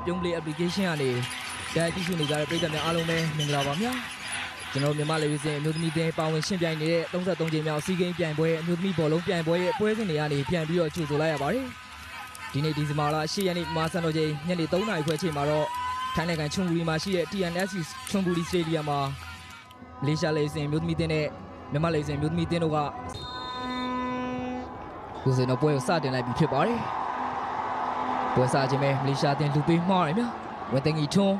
ပြုံးပလေး application ကနေတိုက်ကြည့်ရှုနေကြတဲ့ပြည်သူများအားလုံးပဲမင်္ဂလာပါဗျာကျွန်တော်မြန်မာလေစဉ်အမျိုးသမီးတင်းပါဝင်ရှင်းပြနေတဲ့33ကြိမ်မြောက်စီးကိန်းပြိုင်ပွဲအမျိုးသမီးဘောလုံးပြိုင်ပွဲရဲ့ပွဲစဉ်တွေကနေပြန်ပြီးတော့ကြိုဆိုလိုက်ရပါတယ်ဒီနေ့ဒီဇင်ဘာလ10ရက်နေ့မှာစံတော်ချိန်ညနေ3:00နာရီခွဲချိန်မှာတော့ထိုင်းနိုင်ငံချွန်ဘူရီမှာရှိတဲ့ TNSC ချွန်ဘူရီစတေဒီယမ်မှာမလေးရှားလေစဉ်အမျိုးသမီးတင်းနဲ့မြန်မာလေစဉ်အမျိုးသမီးတင်းတို့ကကိုယ်စင်တော့ပွဲကိုစတင်လိုက်ပြီဖြစ်ပါတယ်ပွဲစားခြင်းပဲမလေးရှားတင်းလူပေးမှားတယ်ဗျာဝင်သိငီထွန်း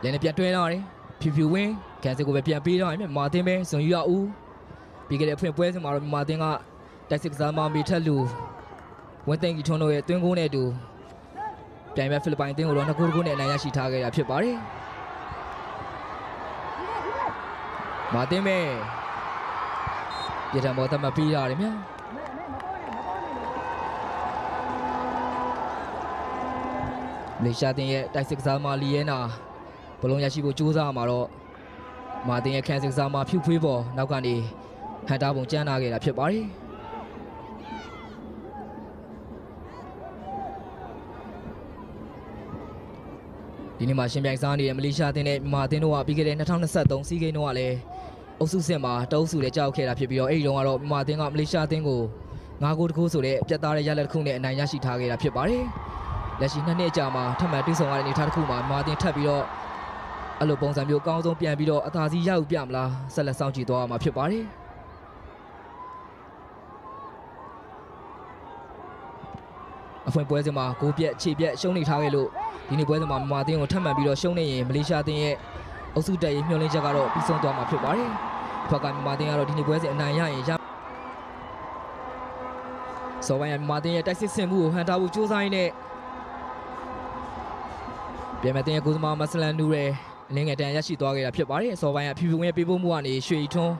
လည်းနဲ့ပြန်တွဲလာတယ်ဖြူဖြူဝင်းကန်စစ်ကိုပဲပြန်ပေးတော့တယ်မာတင်ပဲဇွန်ယူရဦးပြီးခဲ့တဲ့အဖွင့်ပွဲစဉ်မှာတော့မာတင်ကတိုက်စစ်ကစားမမေထက်လူဝင်သိငီထွန်းတို့ရဲ့တွင်းကုန်းနဲ့အတူပြိုင်ပွဲဖိလစ်ပိုင်တင်းကိုတော့2ဂိုးနဲ့အနိုင်ရရှိထားခဲ့တာဖြစ်ပါတယ်မာတင်ပဲပြည်ထံပေါ်သတ်မှတ်ပေးရတယ်ဗျာမလေးရှားတင်းရဲ့တိုက်စစ်ကစားမလီယဲနာဘလုံးရရှိဖို့ကြိုးစားမှာတော့မာတင်ရဲ့ခန်းစစ်ကစားမဖြူဖွေးပေါ်နောက်ကနေဟန်တာပုံကျန်းလာခဲ့တာဖြစ်ပါတယ်ဒီနေ့မှာရှင်ပြိုင်စားနေတဲ့မလေးရှားတင်းနဲ့မြန်မာတင်းတို့ကပြီးခဲ့တဲ့2023စီးကိန်းတုန်းကလည်းအုပ်စုစစ်မှာတအုပ်စုလည်းကြောက်ခဲ့တာဖြစ်ပြီးတော့အဲ့ဒီတုန်းကတော့မြန်မာတင်းကမလေးရှားတင်းကို9ဂိုးတခုဆိုတဲ့ပြတ်သားတဲ့ရလဒ်တစ်ခုနဲ့အနိုင်ရရှိထားခဲ့တာဖြစ်ပါတယ်လက်ရှိ2နှစ်ကြာမှာထပ်မံတွေ့ဆုံရတဲ့အနေအထားတစ်ခုမှာမာတင်ထပ်ပြီးတော့အဲ့လိုပုံစံမျိုးအကောင်းဆုံးပြန်ပြီးတော့အသာစီးရယူပြမလားဆက်လက်စောင့်ကြည့်သွားမှာဖြစ်ပါတယ်အဖွင့်ပွဲစဉ်မှာဂိုးပြက်ခြေပြက်ရှုံးနေထားခဲ့လို့ဒီနေ့ပွဲစဉ်မှာမာတင်ကိုထပ်မံပြီးတော့ရှုံးနေရင်မလေးရှားတင်းရဲ့အုပ်စုတက်ရေးမျှော်လင့်ချက်ကတော့ပြီးဆုံးသွားမှာဖြစ်ပါတယ်။ထွက်ကမာတင်ကတော့ဒီနေ့ပွဲစဉ်အနိုင်ရရင်စောပိုင်းမာတင်ရဲ့တိုက်စစ်ဆင်မှုကိုဟန်တာဖို့ကြိုးစားရင်းနဲ့ပြန်မဲ့တင်ရဲ့ကိုစမာမဆလန်နူရဲအလင်းငယ်တန်ရရှိသွားခဲ့တာဖြစ်ပါတယ်။စောပိုင်းကဖြူဖြူဝင်းရဲ့ပေးပို့မှုကနေရွှေထွန်း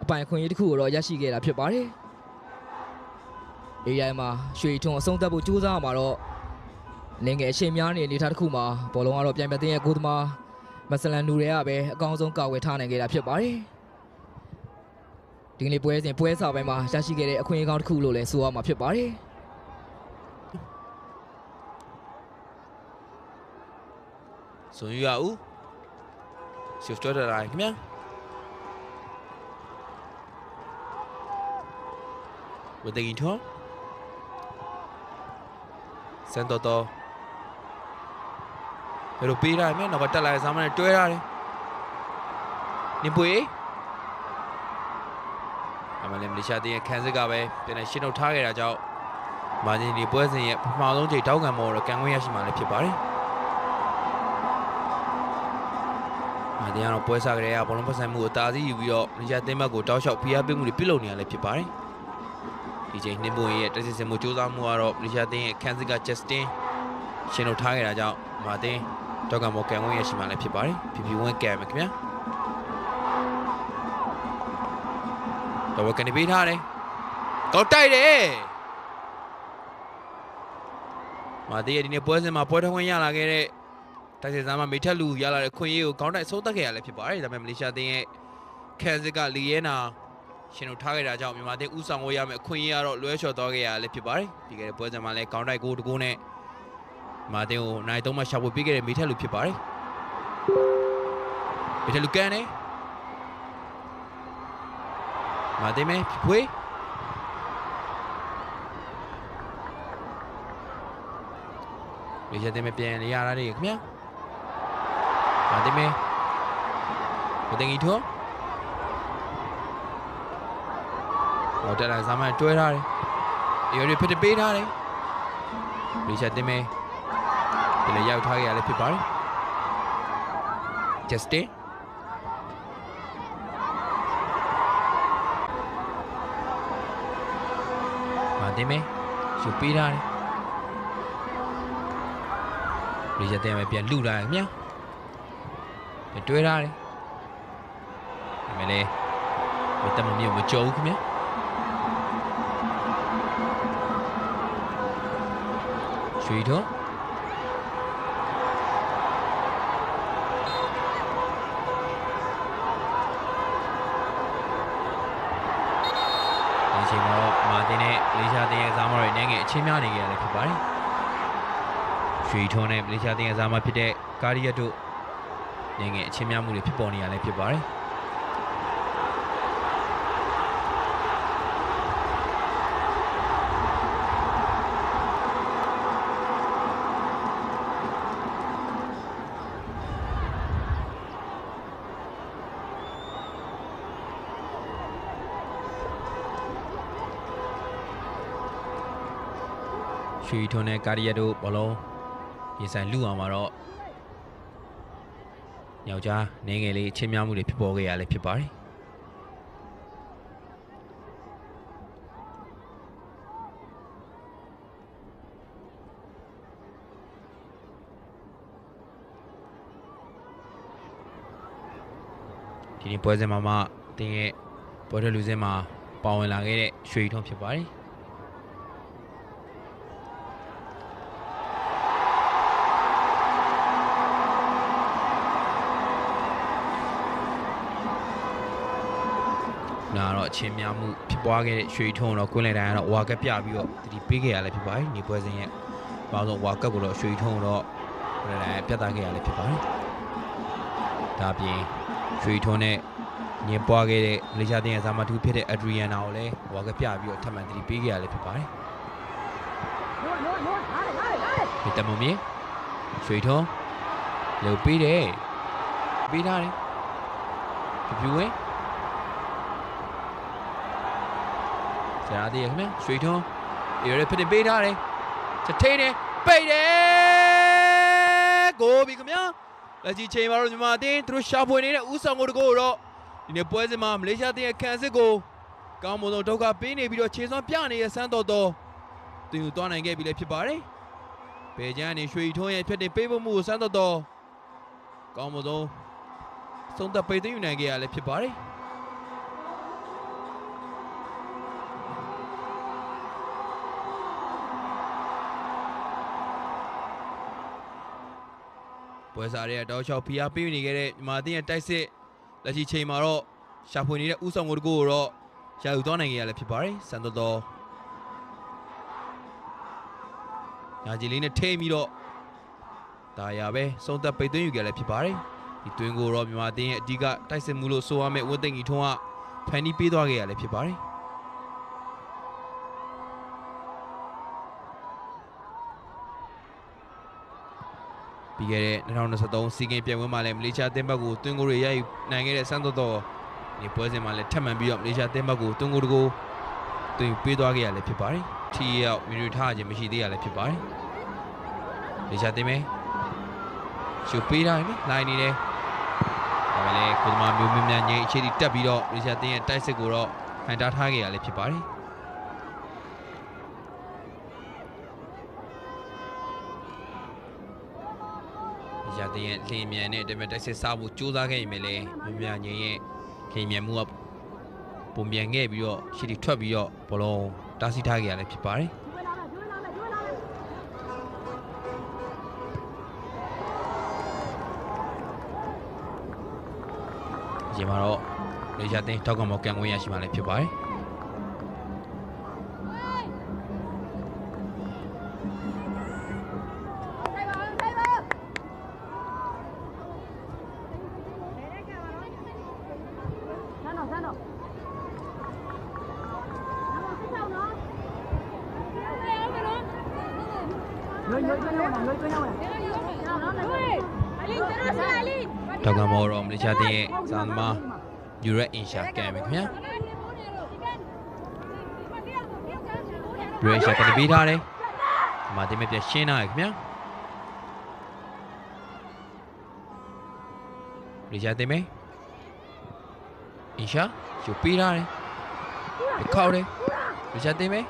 အပိုင်ခွင့်ရေးတစ်ခုကိုတော့ရရှိခဲ့တာဖြစ်ပါတယ်။ AI မှာရွှေထွန်းအဆုံးသတ်ဖို့ကြိုးစားမှာတော့အလင်းငယ်အချိန်များနေတဲ့အနေအထားတစ်ခုမှာဘောလုံးကတော့ပြန်မဲ့တင်ရဲ့ကိုစမာမဆလန်နူရဲကပဲအကောင်းဆုံးကာဝယ်ထားနိုင်ခဲ့တာဖြစ်ပါတယ်။ဒီနေ့ပွဲစဉ်ပွဲစာပိုင်းမှာရရှိခဲ့တဲ့အခွင့်အရေးကောင်းတစ်ခုလို့လည်းဆိုရမှာဖြစ်ပါတယ်။ဇွန်ယူရဦးရှုပ်ကြတာခင်ဗျာဝတ်တင်ထွန်းစန်တိုတိုဘယ်လိုပေးရတယ်နောက်ကတက်လာတဲ့စားမနဲ့တွဲရတယ်နေပွေအမလေးမလေးရှားတင်းရဲ့ခန်းစစ်ကပဲပြန်နေရှင်းထုတ်ထားခဲ့တာကြောင့်မာဂျင်ဒီပွဲစဉ်ရဲ့ပထမဆုံးချိန်တောက်ခံမော်တော့ကန်ခွင့်ရရှိမှလည်းဖြစ်ပါတယ်မာဂျင်ကတော့ပွဲစားကလေးကဘောလုံးပတ်ဆိုင်မှုအသာစီးယူပြီးတော့မလေးရှားတင်းဘက်ကိုတောက်လျှောက်ဖိအားပေးမှုတွေပြုလုပ်နေရလည်းဖြစ်ပါတယ်ဒီချိန်နှင်းပွေရဲ့တက်စစ်စင်မှုစူးစမ်းမှုကတော့မလေးရှားတင်းရဲ့ခန်းစစ်ကဂျက်စတင်ရှင်းထုတ်ထားခဲ့တာကြောင့်မာတင်တောက်ကမော်ကန်ဝင်းရရှိမှလည်းဖြစ်ပါတယ်ဖြူဖြူဝင်းကန်မယ်ခင်ဗျာတော့ကနေပေးထားတယ်ကောက်တိုက်တယ်မာတင်ရဲ့ဒီနေ့ပွဲစဉ်မှာပွဲထောင်ဝင်ရလာခဲ့တဲ့တိုက်စစ်စားမမေထက်လူရလာတဲ့ခွင့်ရေးကိုကောင်းတိုက်ဆုံးသက်ခဲ့ရလည်းဖြစ်ပါတယ်ဒါပေမဲ့မလေးရှားတင်းရဲ့ခန်းစစ်ကလီယဲနာရှင်တို့ထားခဲ့တာကြောင့်မြန်မာတင်းဥဆောင်ကိုရမယ်အခွင့်အရေးကတော့လွဲချော်သွားခဲ့ရလည်းဖြစ်ပါတယ်ဒီကနေ့ပွဲစဉ်မှာလည်းကောင်းတိုက်ကိုတကူနဲ့မာတင်ကိုနိုင်သုံးမှရှာဖွေပေးခဲ့တဲ့မေထက်လူဖြစ်ပါတယ်မေထက်လူကန်နေမာတင်မဲဖွေးမေထက်တင်မဲပြန်ရတာတွေခင်ဗျာမာတင်မဲဝတင်ကြီးထွန်းဟောတက်လာစားမတွဲထားတယ်အေရီဖစ်ပေးထားတယ်မေထက်တင်မဲဒီလေရောက်ထားခဲ့ရလည်းဖြစ်ပါတယ်ဂျက်စတင်မာတင်မဲယူပေးထားတယ်ဒီရက်တဲ့ပြန်လူလာခင်ဗျာတွဲထားတယ်ဒါမဲ့လေမတမမျိုးမကြောဘူးခင်ဗျာရွှေတော့ချိန်မှာမာတင်နဲ့လေးရှားတင်ရဲ့စားမတွေနဲ့ငယ်အချင်းများနေကြရတယ်ဖြစ်ပါတယ် ရွှေထုံးနဲ့မလေးရှားတင်းရဲ့ဇာမဖြစ်တဲ့ကာရီယက်တို့နေငယ်အချင်းများမှုတွေဖြစ်ပေါ်နေရလဲဖြစ်ပါတယ်ရွှေထုံးနဲ့ကာရီယက်တို့ဘောလုံးရင်ဆိုင်လူအောင်မှာတော့ယောက်ျားနေငယ်လေးချင်းများမှုတွေဖြစ်ပေါ်ခဲ့ရလဲဖြစ်ပါတယ်ဒီနေ့ပွဲစဉ်မှာမှတင်းရဲ့ပွဲထွက်လူစင်းမှာပါဝင်လာခဲ့တဲ့ရွှေထုံးဖြစ်ပါတယ်နာတော့အချင်းများမှုဖြစ်ပွားခဲ့တဲ့ရွှေထုံးတော့ကွင်းလယ်တိုင်းကတော့ဝါကက်ပြပြီးတော့တတိပေးခဲ့ရလဲဖြစ်ပါတယ်ဒီပွဲစဉ်ရဲ့ပေါင်းဆုံးဝါကက်ကိုတော့ရွှေထုံးတော့ကွင်းလယ်တိုင်းပြတ်သားခဲ့ရလဲဖြစ်ပါတယ်ဒါပြင်ရွှေထုံးနဲ့ညင်ပွားခဲ့တဲ့မလေးရှားတင်းရဲ့ဇာမတူဖြစ်တဲ့အဒရီယန်နာကိုလည်းဝါကက်ပြပြီးတော့ထပ်မံတတိပေးခဲ့ရလဲဖြစ်ပါတယ်ဒီတမုံမြေရွှေထုံးလုံပေးတယ်ပေးထားတယ်ဖြူဝင်းဆရာသေးရခင်ဗျရွှေထုံးအေရဖြစ်နေပေးထားတယ်ချက်ထိန်တယ်ပိတ်တယ်ကိုပြီခင်ဗျလက်ကြီးချိန်မှာတော့မြန်မာတင်းသူတို့ရှာဖွေနေတဲ့ဦးဆောင်ကိုတကိုတော့ဒီနေ့ပွဲစဉ်မှာမလေးရှားတင်းရဲ့ခံစစ်ကိုကောင်းမွန်ဆုံးဒုက္ခပေးနေပြီးတော့ခြေစွမ်းပြနေတဲ့စမ်းတော်တော်သူသွားနိုင်ခဲ့ပြီလည်းဖြစ်ပါတယ်ဘယ်ကျန်းနေရွှေထုံးရဲ့ဖြစ်နေပေးဖို့မှုကိုစမ်းတော်တော်ကောင်းမွန်ဆုံးဆုံးသက်ပိတ်သိမ်းယူနိုင်ခဲ့ရလည်းဖြစ်ပါတယ်ပွဲစားရဲ့တောက်လျှောက်ဖိအားပေးနေခဲ့တဲ့မြန်မာတင်းရဲ့တိုက်စစ်လက်ရှိချိန်မှာတော့ရှာဖွေနေတဲ့ဦးဆောင်ကိုတကိုတော့ရာယူသွားနိုင်ခဲ့ရလည်းဖြစ်ပါတယ်စံတော်တော်ညာကြီးလေးနဲ့ထိပြီးတော့ဒါရပဲစုံသက်ပိတ်သွင်းယူခဲ့လည်းဖြစ်ပါတယ်ဒီတွင်းကိုတော့မြန်မာတင်းရဲ့အဓိကတိုက်စစ်မှုလို့ဆိုရမယ့်ဝင်းသိန်းကြီးထုံးကဖန်တီးပေးသွားခဲ့ရလည်းဖြစ်ပါတယ်ပြီးခဲ့တဲ့2023စီးကင်းပြိုင်ပွဲမှာလည်းမလေးရှားတင်းဘက်ကိုတွင်းကိုတွေရယူနိုင်ခဲ့တဲ့စမ်းတော်တော်ဒီပွဲစဉ်မှာလည်းထပ်မံပြီးတော့မလေးရှားတင်းဘက်ကိုတွင်းကိုတကိုတွင်းပေးသွားခဲ့ရလည်းဖြစ်ပါတယ်ထီရောက်မြူထားခြင်းမရှိသေးရလည်းဖြစ်ပါတယ်မလေးရှားတင်းပဲရှုပ်ပေးထားတယ်လိုင်းနေတယ်ဒါပေမဲ့ကိုသမားမျိုးမြန်းငိမ့်အခြေတီတက်ပြီးတော့မလေးရှားတင်းရဲ့တိုက်စစ်ကိုတော့ဟန်တာထားခဲ့ရလည်းဖြစ်ပါတယ်ရတဲ့လင်းမြန်နဲ့တမက်တိုက်စစ်စားဖို့ကြိုးစားခဲ့ရင်လည်းမြမြငင်းရဲ့လင်းမြန်မှုကပုံမြန်ခဲ့ပြီးတော့ရှီတီထွက်ပြီးတော့ဘလုံးတားဆီးထားခဲ့ရလည်းဖြစ်ပါတယ်ဒီမှာတော့လေယာတင်ထောက်ကမော်ကန်ဝင်ရရှိမှလည်းဖြစ်ပါတယ်ထောက်ကမော်ရောမလေးရှားတင်းရဲ့ဇာသမားယူရက်အင်ရှာကန်ပြီခင်ဗျာယူရက်ရှာကန်ပြီးထားတယ်ဒီမှာတင်းမပြရှင်းထားရခင်ဗျာမလေးရှားတင်းမေအင်ရှာယူပြီးထားတယ်ဒီခေါက်တယ်မလေးရှားတင်းမေ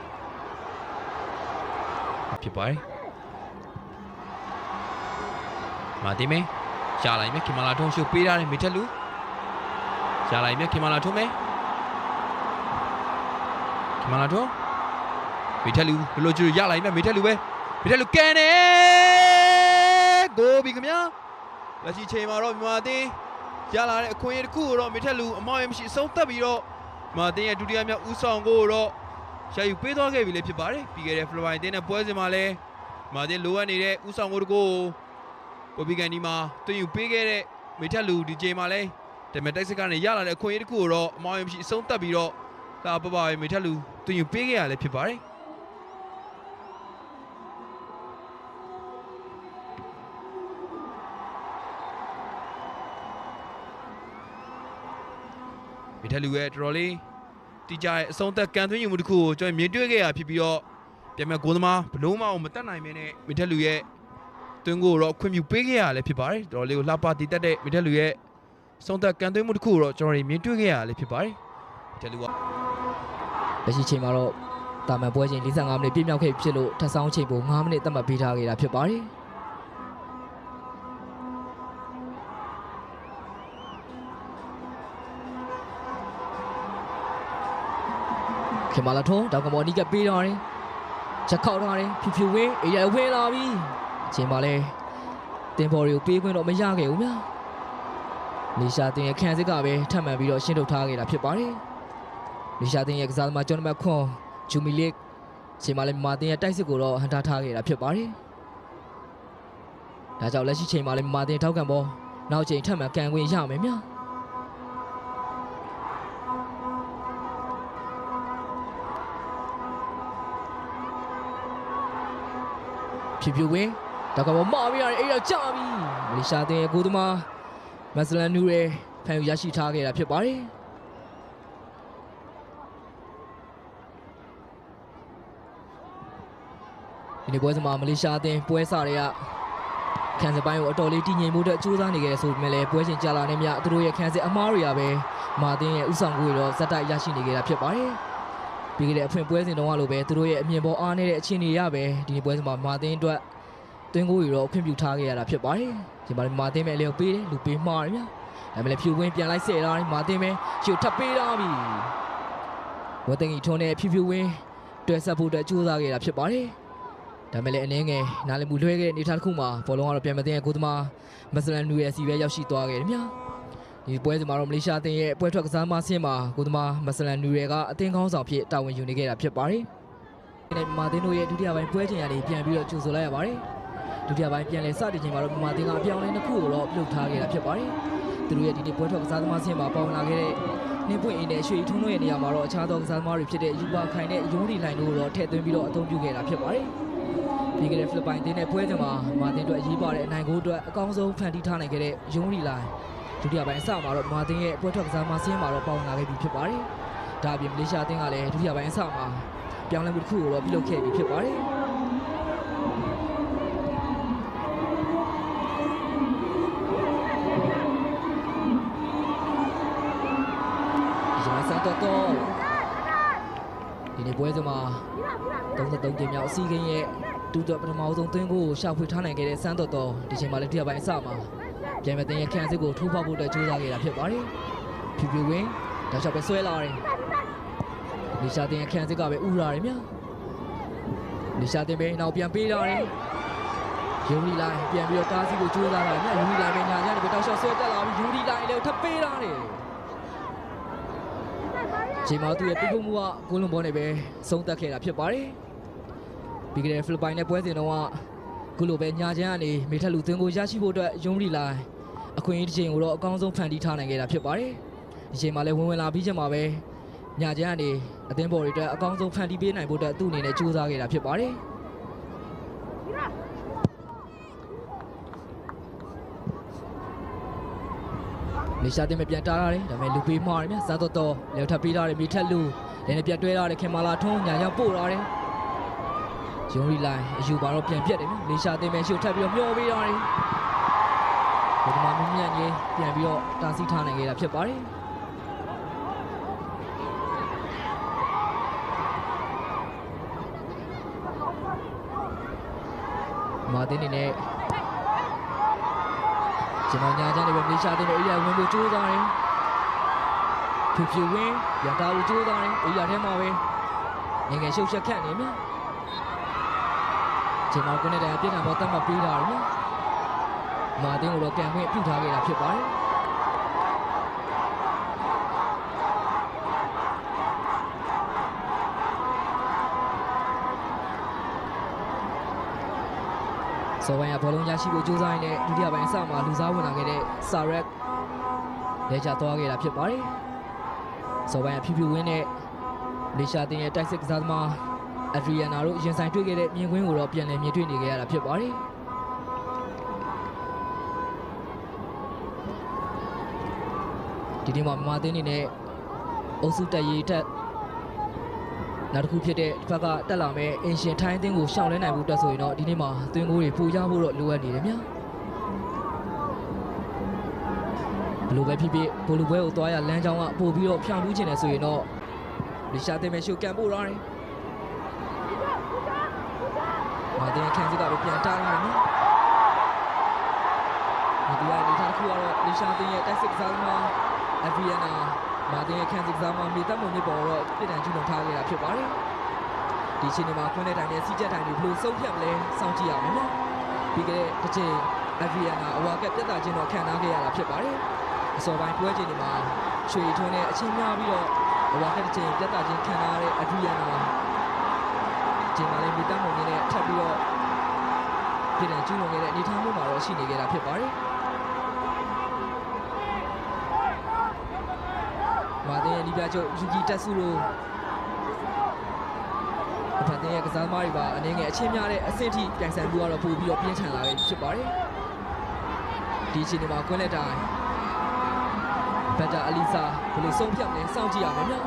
ဖြစ်ပါတယ်မာတင်းမေရှာလိုက်မယ်ခင်မလာထုံးရှုပ်ပေးထားတယ်မေထက်လူရှာလိုက်မယ်ခင်မလာထုံးမယ်ခင်မလာထုံးမေထက်လူဘလို့ကျရလိုက်မယ်မေထက်လူပဲမေထက်လူကန်တယ်ဂိုးပြီခင်ဗျာလက်ရှိချိန်မှာတော့မြန်မာတင်းရလာတဲ့အခွင့်အရေးတစ်ခုကိုတော့မေထက်လူအမောင်းရမရှိအဆုံးသတ်ပြီးတော့မြန်မာတင်းရဲ့ဒုတိယမြောက်ဦးဆောင်ကိုတော့ရှာယူပေးသွားခဲ့ပြီလေဖြစ်ပါတယ်ပြီးခဲ့တဲ့ဖလိုင်တင်းနဲ့ပွဲစဉ်မှာလည်း မာတင်လိုအပ်နေတဲ့ဥဆောင်မှုတကူပေါ်ပီကန်ဒီမှာတွင်ယူပေးခဲ့တဲ့မေထက်လူဒီချိန်မှာလဲဒါပေမဲ့တိုက်စစ်ကနေရလာတဲ့အခွင့်အရေးတခုကိုတော့အမောင်ရင်မရှိအဆုံးသတ်ပြီးတော့လာပပပဲမေထက်လူတွင်ယူပေးခဲ့ရလဲဖြစ်ပါတယ်မေထက်လူရဲ့တော်တော်လေးတီးကြရဲ့အဆုံးသက်ကန်သွင်းယူမှုတခုကိုကျွန်တော်မြင်တွေ့ခဲ့ရဖြစ်ပြီးတော့ပြန်မဲ့ဂိုးသမားဘလုံးမအောင်မတက်နိုင်မင်းနဲ့မေထက်လူရဲ့တွင်းကိုတော့ခွင့်ပြုပေးခဲ့ရလဲဖြစ်ပါတယ်တော်တော်လေးကိုလှပတည်တက်တဲ့မေထက်လူရဲ့ဆုံးသက်ကန်သွင်းမှုတခုကိုတော့ကျွန်တော်မြင်တွေ့ခဲ့ရလဲဖြစ်ပါတယ်မေထက်လူကလက်ရှိချိန်မှာတော့တာမန်ပွဲချိန်45မိနစ်ပြည့်မြောက်ခဲ့ဖြစ်လို့ထပ်ဆောင်ချိန်ပုံ5မိနစ်သတ်မှတ်ပေးထားခဲ့တာဖြစ်ပါတယ်ခင်မာလာထုံးတောက်ကမော်နီကပေးထားတယ်ချက်ခောက်ထားတယ်ဖြူဖြူဝင်းအေးရဝင်းလာပြီအချိန်မှာလဲတင်ဘော်တွေကိုပေးခွင့်တော့မရခဲ့ဘူးများလီရှာတင်ရဲ့ခန်းစစ်ကပဲထပ်မံပြီးတော့ရှင်းထုတ်ထားခဲ့တာဖြစ်ပါတယ်လီရှာတင်ရဲ့ကစားသမားကျော်နံပါတ်9ဂျူမီလစ်အချိန်မှာလဲမာတင်ရဲ့တိုက်စစ်ကိုတော့ဟန်တာထားခဲ့တာဖြစ်ပါတယ်ဒါကြောင့်လက်ရှိချိန်မှာလဲမာတင်ထောက်ခံပေါ်နောက်ချိန်ထပ်မံကန်ခွင့်ရမယ်များဖြူဖြူဝင်းတောက်ကမော်မာပြီးရတယ်အဲ့တော့ကြာပြီမလေးရှားတင်ကိုသမားမက်ဆလန်နူရဲဖန်ယူရရှိထားခဲ့တာဖြစ်ပါတယ်ဒီနေ့ပွဲစဉ်မှာမလေးရှားတင်ပွဲစားတွေကခန်းစစ်ပိုင်းကိုအတော်လေးတည်ငြိမ်မှုအတွက်စူးစမ်းနေခဲ့ဆိုပေမဲ့လည်းပွဲစဉ်ကြာလာနေမြသူတို့ရဲ့ခန်းစစ်အမားတွေကပဲမာတင်ရဲ့ဥဆောင်ကိုတော့ဇက်တိုက်ရရှိနေခဲ့တာဖြစ်ပါတယ်ပြီးခဲ့တဲ့အဖွင့်ပွဲစဉ်တုန်းကလိုပဲသူတို့ရဲ့အမြင်ပေါ်အားနေတဲ့အခြေအနေရပဲဒီနေ့ပွဲစဉ်မှာမာတင်အတွက်တွင်းကိုရီတော့ခွင့်ပြုထားခဲ့ရတာဖြစ်ပါတယ်ဒီမှာမာတင်ပဲလေပေးတယ်လူပေးမှားတယ်ဗျာဒါပေမဲ့ဖြူဝင်းပြန်လိုက်ဆဲလာတယ်မာတင်ပဲရှုထပ်ပေးထားပြီဝတ်တင်ကြီးထုံးတဲ့ဖြူဖြူဝင်းတွဲဆက်ဖို့အတွက်ကြိုးစားခဲ့တာဖြစ်ပါတယ်ဒါပေမဲ့လည်းအနည်းငယ်နားလည်မှုလွှဲခဲ့တဲ့အနေအထားတစ်ခုမှာဘောလုံးကတော့ပြန်မတင်ရဲ့ကိုသမားမက်ဆလန်နူရဲ့စီပဲရောက်ရှိသွားခဲ့တယ်ဗျာဒီပွဲစဉ်မှာတော့မလေးရှားအသင်းရဲ့ပွဲထွက်ကစားမဆင်းမှာကိုသမားမက်ဆလန်နူရဲကအသင်းကောင်းဆောင်ဖြစ်တာဝန်ယူနေခဲ့တာဖြစ်ပါတယ်ဒီနေ့မာတင်တို့ရဲ့ဒုတိယပိုင်းပွဲချိန်ကနေပြန်ပြီးတော့ကြိုဆိုလိုက်ရပါတယ်ဒုတိယပိုင်းပြန်လည်စတင်ချိန်မှာတော့မာတင်ကအပြောင်းလဲတစ်ခုကိုတော့ပြုတ်ထားခဲ့တာဖြစ်ပါတယ်သူတို့ရဲ့ဒီနေ့ပွဲထွက်ကစားသမားဆင်းမှာပေါဝင်လာခဲ့တဲ့နှင်းပွင့်အင်းနဲ့ရွှေထုံးတို့ရဲ့နေရာမှာတော့အခြားသောကစားသမားတွေဖြစ်တဲ့ယူပါခိုင်နဲ့ယုံဒီလိုင်းတို့ကိုတော့ထည့်သွင်းပြီးတော့အသုံးပြုခဲ့တာဖြစ်ပါတယ်ဒီကနေ့ဖိလစ်ပိုင်တင်းတဲ့ပွဲစဉ်မှာမာတင်တို့အရေးပါတဲ့အနိုင်ဂိုးအတွက်အကောင်းဆုံးဖန်တီးထားနိုင်ခဲ့တဲ့ယုံဒီလိုင်းဒုတိယပိုင်းအစမှာတော့မာတင်ရဲ့ပွဲထွက်ကစားမဆင်းမှာတော့ပေါဝင်လာခဲ့ပြီဖြစ်ပါတယ်ဒါအပြင်မလေးရှားအသင်းကလည်းဒုတိယပိုင်းအစမှာပြောင်းလဲမှုတစ်ခုကိုတော့ပြုလုပ်ခဲ့ပြီဖြစ်ပါတယ်တော့ဒီနေ့ပွဲစဉ်မှာ33ကြိမ်မြောက်အစီးကင်းရဲ့ဒုတိယပထမဆုံးသွင်းကိုရှာဖွေထားနိုင်ခဲ့တဲ့စန်းတော်တော်ဒီချိန်မှာလည်းဒုတိယပိုင်းအစမှာပြန်မဲ့တင်ရဲ့ခန့်စစ်ကိုထိုးဖောက်ဖို့အတွက်ကြိုးစားခဲ့တာဖြစ်ပါတယ်ဖြူဖြူဝင်းဒါကြောင့်ပဲဆွဲလာတယ်လီရှာတင်ရဲ့ခန့်စစ်ကပဲဥရာတယ်မြလီရှာတင်ပဲနောက်ပြန်ပေးလာတယ်ယူရီလိုင်းပြန်ပြီးတော့တားစီကိုကြိုးစားတာမြယူရီလိုင်းပဲညာညာပဲတောက်လျှောက်ဆွဲတက်လာပြီးယူရီလိုင်းလည်းထပ်ပေးလာတယ်ချိန်မှာသူ့ရဲ့ပြဖို့မှုကဂိုးလုံးဘောနဲ့ပဲဆုံးသက်ခဲ့တာဖြစ်ပါတယ်ပြီးခဲ့တဲ့ဖိလစ်ပိုင်နဲ့ပွဲစဉ်တုန်းကခုလိုပဲညာချမ်းကနေမေထက်လူသွင်းကိုရရှိဖို့အတွက်ယုံရီလိုင်းအခွင့်အရေးတစ်ချိန်ကိုတော့အကောင်းဆုံးဖန်တီးထားနိုင်ခဲ့တာဖြစ်ပါတယ်ဒီချိန်မှာလည်းဝင်လာပြီးချိန်မှာပဲညာချမ်းကနေအသင်းဘော်တွေအတွက်အကောင်းဆုံးဖန်တီးပေးနိုင်ဖို့အတွက်သူ့အနေနဲ့ကြိုးစားခဲ့တာဖြစ်ပါတယ်လေရှာတင်မပြန်တားရတယ်ဒါပေမဲ့လူပေးမှားတယ်မြတ်စားတော့တော့လေထပ်ပေးထားတယ်မိထက်လူလည်းနဲ့ပြန်တွဲထားတယ်ခင်မာလာထုံးညာညာပို့ထားတယ်ယုံရီလိုင်းအယူပါတော့ပြန်ပြတ်တယ်မြတ်လေရှာတင်မဲ့ရှုပ်ထပ်ပြီးတော့မျောပေးထားတယ်ဒီမှာမြင့်ကြီးပြန်ပြီးတော့တားဆီးထားနိုင်ခဲ့တာဖြစ်ပါတယ်မာတင်နေနဲ့ကျွန်တော်ညာချမ်းနေပဲမလေးရှားတဲ့အေးရဝင်ဖို့ကြိုးစားတယ်ဖြူဖြူဝင်းရတာကိုကြိုးစားတယ်အေးရထဲမှာပဲငငယ်ရှုပ်ချက်ခန့်နေမြကျွန်တော်ကနေတဲ့အပြစ်ဒဏ်ပေါ်တတ်မှတ်ပေးတာတယ်မာတင်ကိုတော့ကန်ခွင့်ပြုထားခဲ့တာဖြစ်ပါတယ် စောပိုင်းကဘောလုံးရရှိဖို့ကြိုးစားနေတဲ့ဒုတိယပိုင်းအစမှာလူစားဝင်လာခဲ့တဲ့ဆာရက်လဲကျသွားခဲ့တာဖြစ်ပါတယ်စောပိုင်းကဖြူဖြူဝင်းနဲ့လေရှာတင်ရဲ့တိုက်စစ်ကစားသမားအဒရီယာနာတို့ရင်ဆိုင်တွေ့ခဲ့တဲ့မြင်ကွင်းကိုတော့ပြန်လည်မြင်တွေ့နေခဲ့ရတာဖြစ်ပါတယ်ဒီနေ့မှာမြန်မာသင်းအနေနဲ့အုပ်စုတက်ရေးတက်နောက်တစ်ခုဖြစ်တဲ့တစ်ဖက်ကတက်လာမဲ့အင်ရှင်ထိုင်းအသင်းကိုရှောင်လဲနိုင်ဖို့အတွက်ဆိုရင်တော့ဒီနေ့မှာသွင်းကိုတွေပိုရဖို့တော့လိုအပ်နေတယ်ဗျာဘလိုပဲဖြစ်ဖြစ်ဘိုလူပွဲကိုသွားရလမ်းကြောင်းကပို့ပြီးတော့ဖြောင်းထူးခြင်းတယ်ဆိုရင်တော့လီရှာတင်မဲ့ရှုကန်ပို့ရတယ်မာတင်ခန်းစစ်ကပဲပြန်တားလာတယ်နော်ဒီကနေ့ထားတစ်ခုကတော့လီရှာတင်ရဲ့တက်စစ်ကစားသမားအဗီယနာမာတင်ရဲ့ခန်းစစ်ကစားသမားမီတက်မုံမြစ်ပေါ်တော့ပြည်တန်ကျူးလုံထားခဲ့တာဖြစ်ပါတယ်ဒီချိန်မှာခွန်းတဲ့တိုင်နဲ့စီးချက်တိုင်တွေဘလို့ဆုံးဖြတ်မလဲစောင့်ကြည့်ရမယ်နော်ပြီးခဲ့တဲ့တစ်ချိန်အဗီယနာအဝါကပြတ်တာချင်းတော့ခံထားခဲ့ရတာဖြစ်ပါတယ်အစောပိုင်းပွဲချိန်တွေမှာချွေထွန်းနဲ့အချင်းများပြီးတော့အဝါကတစ်ချိန်ပြတ်တာချင်းခံထားရတဲ့အဗီယနာချိန်မှာလည်းမီတက်မုံမြစ်နဲ့ထပ်ပြီးတော့ပြည်တန်ကျူးလုံခဲ့တဲ့အနေထားမျိုးမှာတော့ရှိနေခဲ့တာဖြစ်ပါတယ်မာတင်ရဲ့ဒီပြချုပ်ယူကီတက်ဆူလိုအဖတ်တဲ့ကစားသမားတွေပါအနေငယ်အချင်းများတဲ့အဆင့်ထိပြိုင်ဆိုင်မှုကတော့ပို့ပြီးတော့ပြင်းထန်လာခဲ့ဖြစ်ပါတယ်ဒီအချိန်မှာကွင်းလက်တိုင်းဘတ်တာအလီဆာဘယ်လိုဆုံးဖြတ်မလဲစောင့်ကြည့်ရမယ်နော်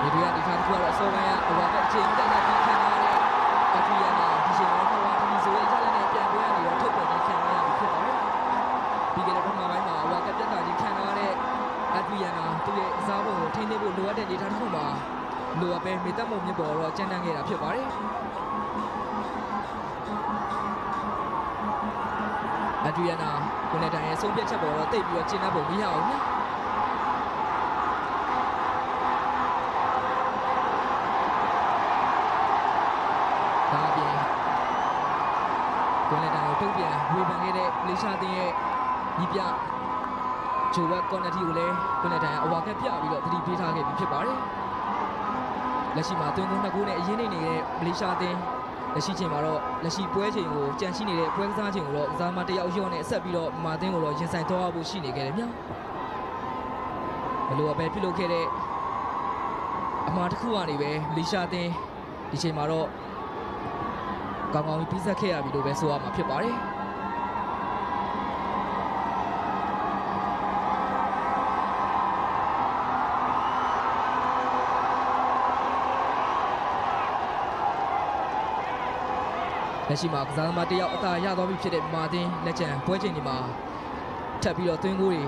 ဒီတွေကဒီခါတခုကတော့အစောပိုင်းကအဝါကအချိန်တက်တာပြီးခံရတဲ့အဖီယာနာဒီချိန်မှာတော့ဒီဆိုရဲ့ချက်လက်နဲ့ပြန်ပွဲရနေတော့ထုတ်ပြန်ခံရမှာဖြစ်ပါတယ်ပြီးခဲ့တဲ့ပထမပိုင်းမှာအဝါကပြတ်တာကြီးခံရတဲ့အဗီယနာသူ့ရဲ့စားပုံကိုထိန်းသိမ်းဖို့လိုအပ်တဲ့အနေအထားတစ်ခုမှာလိုအပ်ပဲမေတ္တာမုံမြစ်ပေါ်တော့ကြမ်းတမ်းခဲ့တာဖြစ်ပါတယ်အဗီယနာကိုနေတိုင်ရဲ့ဆုံးဖြတ်ချက်ပေါ်တော့တိတ်ပြီးတော့ကျင်းတဲ့ပုံမရအောင်နော်ဒါပြင်ကိုနေတိုင်ကိုတုံ့ပြန်ဝေဖန်ခဲ့တဲ့လေရှာတင်ရဲ့ညီပြဂျိုဝက်ကော်နယ်တီကိုလည်းကိုနေတိုင်အဝါကပြပြီးတော့သတိပေးထားခဲ့ပြီးဖြစ်ပါတယ်လက်ရှိမှာသွင်းကုန်းနှစ်ခုနဲ့အရင်နေတဲ့မလေးရှားတင်လက်ရှိချိန်မှာတော့လက်ရှိပွဲချိန်ကိုကြံရှိနေတဲ့ပွဲကစားချိန်ကိုတော့ကစားမတယောက်ရော့နဲ့ဆက်ပြီးတော့မာတင်ကိုတော့ရင်ဆိုင်သွားဖို့ရှိနေခဲ့တယ်ဗျာဘယ်လိုပဲပြုလုပ်ခဲ့တဲ့အမှားတစ်ခုကနေပဲမလေးရှားတင်ဒီချိန်မှာတော့ကောင်းကောင်းပြီးဆက်ခဲ့ရပြီလို့ပဲဆိုရမှာဖြစ်ပါတယ်လက်ရှိမှာကစားသမားတယောက်အသာရသွားပြီဖြစ်တဲ့မာတင်လက်ချံပွဲချိန်ဒီမှာထပ်ပြီးတော့သွင်းကိုတွေ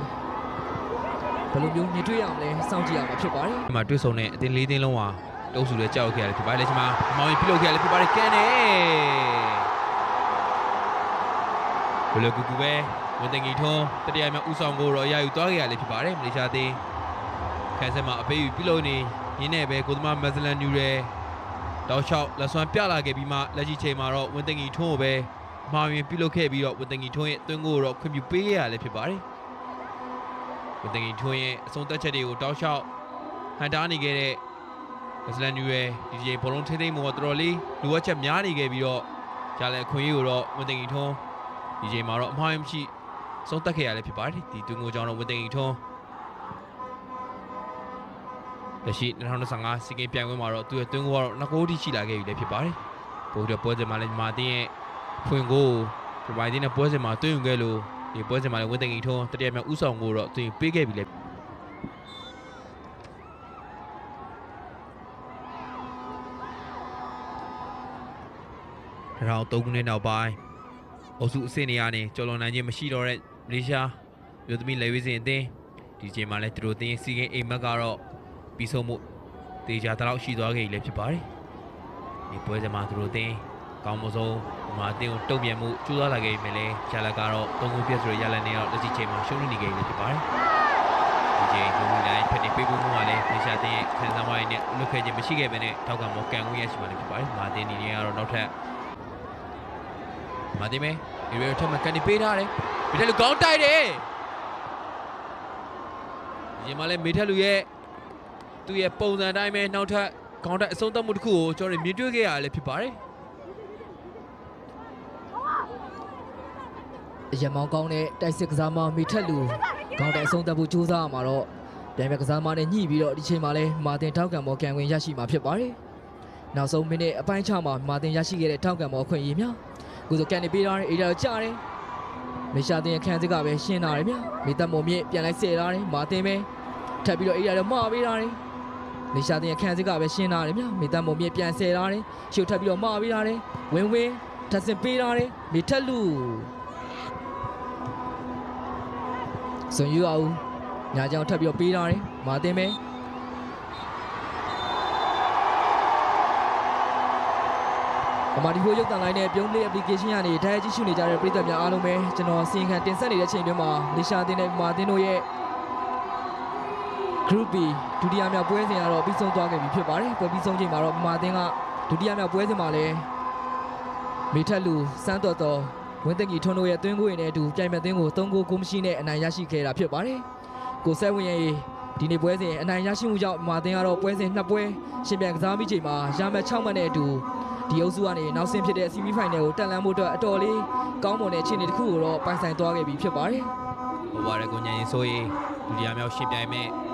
ဘယ်လိုမျိုးမြင်တွေ့ရမလဲစောင့်ကြည့်ရမှာဖြစ်ပါတယ်ဒီမှာတွေ့ဆုံတဲ့အသင်း၄သင်းလုံးဟာတုံးစုလဲကြောက်ခဲ့ရတယ်ဖြစ်ပါတယ်လက်ရှိမှာမောင်ရင်ပြုတ်ခဲ့ရတယ်ဖြစ်ပါတယ်ကန်တယ်ဘယ်လိုကူကူပဲဝန်တင်ကြီးထွန်းတတိယမြောက်ဦးဆောင်ကိုတော့အရယူသွားခဲ့ရတယ်ဖြစ်ပါတယ်မလေးရှားသင်းခန်းဆက်မှာအပေးယူပြုလုပ်နေရင်းနဲ့ပဲကိုသမားမက်ဇလန်နူရယ်တောက်လျှောက်လက်စွမ်းပြလာခဲ့ပြီးမှလက်ရှိချိန်မှာတော့ဝန်တင်ကြီးထွန်းကိုပဲမှားယွင်းပြုလုပ်ခဲ့ပြီးတော့ဝန်တင်ကြီးထွန်းရဲ့အတွင်းကိုတော့ခွင့်ပြုပေးရလည်းဖြစ်ပါတယ်ဝန်တင်ကြီးထွန်းရဲ့အဆုံးသက်ချက်တွေကိုတောက်လျှောက်ဟန်တားနေခဲ့တဲ့မက်ဇလန်နူရယ်ဒီချိန်ဘောလုံးထိမ့်သိမ့်မှုတော့တော်တော်လေးလိုအပ်ချက်များနေခဲ့ပြီးတော့ကြားလဲခွင့်ရကိုတော့ဝန်တင်ကြီးထွန်းဒီချိန်မှာတော့အမှားယွင်းမရှိဆုံးသက်ခဲ့ရလည်းဖြစ်ပါတယ်ဒီတွင်းကိုကြောင့်တော့ဝန်တင်ကြီးထွန်းလက်ရှိ2025စီကင်းပြိုင်ပွဲမှာတော့သူ့ရဲ့တွင်းကိုကတော့2ဂိုးထိရှိလာခဲ့ပြီလည်းဖြစ်ပါတယ်။ပို့တဲ့ပွဲစဉ်မှာလည်းမာတင်ရဲ့ဖွင့်ကိုပရိုက်တင်တဲ့ပွဲစဉ်မှာတွင်းယူခဲ့လို့ဒီပွဲစဉ်မှာလည်းဝင်းသိန်းကြီးထွန်းတတိယမြောက်ဦးဆောင်ကိုတော့တွင်းပေးခဲ့ပြီလည်း2003ခုနှစ်နောက်ပိုင်းအုပ်စုအဆင့်နေရာနေကျော်လွန်နိုင်ခြင်းမရှိတော့တဲ့မလေးရှားမြို့သမီးလေဝေးစဉ်အသင်းဒီချိန်မှာလည်းသူတို့အသင်းစီကင်းအိမ်မက်ကတော့ပြီးဆုံးမှုတေချာတလောက်ရှိသွားခဲ့ပြီလည်းဖြစ်ပါတယ်ဒီပွဲစဉ်မှာသူတို့အသင်းကောင်းမဆုံးမာတင်ကိုတုံ့ပြန်မှုကြိုးစားလာခဲ့ပြီလည်းရှာလက်ကတော့3ဂိုးပြည့်ဆိုရရလက်နေတော့လက်ရှိချိန်မှာရှုံးနေခဲ့ပြီလည်းဖြစ်ပါတယ်ဒီချိန်ဒုတိယတိုင်းဖက်နေပေးဖို့ကလည်းဖေရှာတင်ရဲ့ခံစားမှုရင်းနဲ့လွတ်ခဲ့ခြင်းမရှိခဲ့ဘဲနဲ့ထောက်ကမော်ကန်ဝင်ရရှိမှလည်းဖြစ်ပါတယ်မာတင်ဒီနေ့ကတော့နောက်ထပ်မာတင်မဲဒီလိုထက်မှကန်နေပေးထားတယ်မေထက်လူကောင်းတိုက်တယ်ဒီမှာလည်းမေထက်လူရဲ့သူ့ရဲ့ပုံစံတိုင်းပဲနောက်ထပ် ခေါင်းတိုက်အဆုံးသတ်မှုတစ်ခုကိုကျွန်တော်မြင်တွေ့ခဲ့ရလည်းဖြစ်ပါတယ် အရမောင်ကောင်းတဲ့တိုက်စစ်ကစားမမိထက်လူကောင်းတဲ့အဆုံးသတ်ဖို့ကြိုးစားရမှာတော့ပြိုင်ပွဲကစားမနဲ့ညှိပြီးတော့ဒီချိန်မှာလဲမာတင်ထောက်ကံမော်ကန်ဝင်ရရှိမှာဖြစ်ပါတယ်နောက်ဆုံးမိနစ်အပိုင်း6မှာမာတင်ရရှိခဲ့တဲ့ထောက်ကံမော်အခွင့်အရေးများအခုဆိုကန်နေပေးထားတဲ့အေးဒါကိုကြားတယ်မေရှာတင်ရဲ့ခန်းစစ်ကပဲရှင်းလာတယ်ဗျမိသက်မော်မြင့်ပြန်လိုက်ဆဲထားတယ်မာတင်ပဲထပ်ပြီးတော့အေးဒါတော့မှားပေးထားတယ်မေရှာတင်ရဲ့ခန်းစစ်ကပဲရှင်းလာတယ်ဗျမိသက်မော်မြင့်ပြန်ဆဲထားတယ်ရှုပ်ထပ်ပြီးတော့မှားပေးထားတယ်ဝင်းဝင်းထပ်စင်ပေးထားတယ်မိထက်လူစွန်ယူအောင်ညာကြောင်ထပ်ပြီးတော့ပေးထားတယ်မာတင်ပဲအမာဒီဖိုရုပ်သံလိုင်းနဲ့ပြုံးလေး application ကနေတိုက်ရိုက်ကြည့်ရှုနေကြတဲ့ပရိသတ်များအားလုံးပဲကျွန်တော်စီရင်ခံတင်ဆက်နေတဲ့ချိန်တွင်းမှာလေရှာတင်နဲ့မာတင်တို့ရဲ့ Group B ဒုတိယမြောက်ပွဲစဉ်ကတော့ပြီးဆုံးသွားခဲ့ပြီဖြစ်ပါတယ်ပွဲပြီးဆုံးချိန်မှာတော့မာတင်ကဒုတိယမြောက်ပွဲစဉ်မှာလည်းမေထက်လူစန်းတော်တော်ဝင်းသိငီထွန်းတို့ရဲ့သွင်းကိုရင်နဲ့အတူပြိုင်မဲ့သွင်းကို3ဂိုးကိုမရှိနဲ့အနိုင်ရရှိခဲ့တာဖြစ်ပါတယ်ကိုဆက်ဝင်ရဲ့ဒီနေ့ပွဲစဉ်အနိုင်ရရှိမှုကြောင့်မာတင်ကတော့ပွဲစဉ်2ပွဲရှင်ပြန်ကစားပြီးချိန်မှာရမှတ်6မှတ်နဲ့အတူဒီအုပ်စုကနေနောက်ဆင်းဖြစ်တဲ့ semi final ကိုတက်လှမ်းဖို့အတွက်အတော်လေးကောင်းမွန်တဲ့အခြေအနေတစ်ခုကိုတော့ပိုင်ဆိုင်သွားခဲ့ပြီဖြစ်ပါတယ် ဟုတ်ပါတယ်ကိုညင်ရင်ဆိုရင်ဒုတိယမြောက်ရှင်းပြိုင်မဲ့